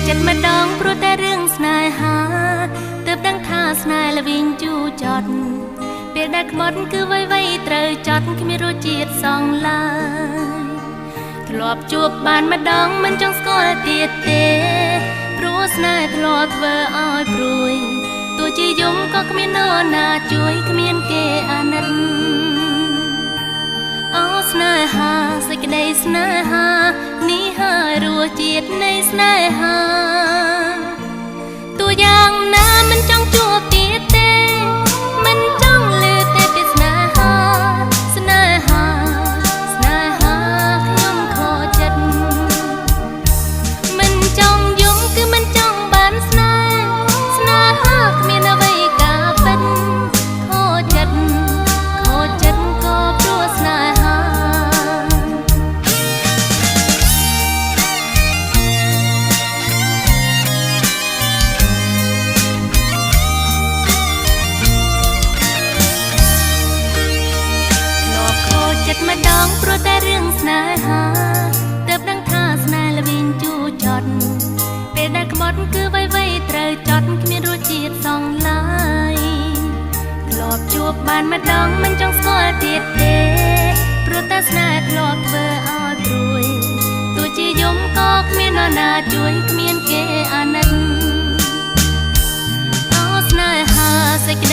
ចិត្តម្ដងព្រោះតែរឿងស្នេហាទើបដឹងថាស្នេហ៍ល្វីងជូរចត់ពេលដែលខ្មត់គឺវៃត្រូវចត់គ្មានរសជាតិសងឡើយធ្លាប់ជួបបានម្ដងមិនចង់ស្គាល់ទៀតទេព្រោះស្នេហ៍ធ្លាប់ធ្វើឲ្យព្រួយទោះជាយំក៏គ្មាននរណាជួយគ្មានគេអាណិតអូស្នេហាសេចក្តីស្នេហានេះហើយរសជាតិនៃស្នេហាតួយ៉ាងណាមិនចង់ជួបទៀតទេមិនចង់លឺតែពីស្នេហាស្នេហាស្នេហាខ្ញុំខកចិត្តមិនចង់យំគឺមិនចង់បានស្នេហាគ្មានអ្វីការពិតខកចិត្តក៏ព្រោះស្នេហាម្ដងព្រោះតែរឿងស្នេហាទើបដឹងថាស្នេហ៍ល្វីងជូរចត់ពេលដែលខ្មត់គឺវៃត្រូវចត់គ្មានរសជាតិសងឡើយធ្លាប់ជួបបានម្ដងមិនចង់ស្គាល់ទៀតទេព្រោះតែស្នេហ៍ធ្លាប់ធ្វើឲ្យព្រួយទោះជាយំក៏គ្មាននរណាជួយគ្មានគេអាណិតអូស្នេហាសេចក្តី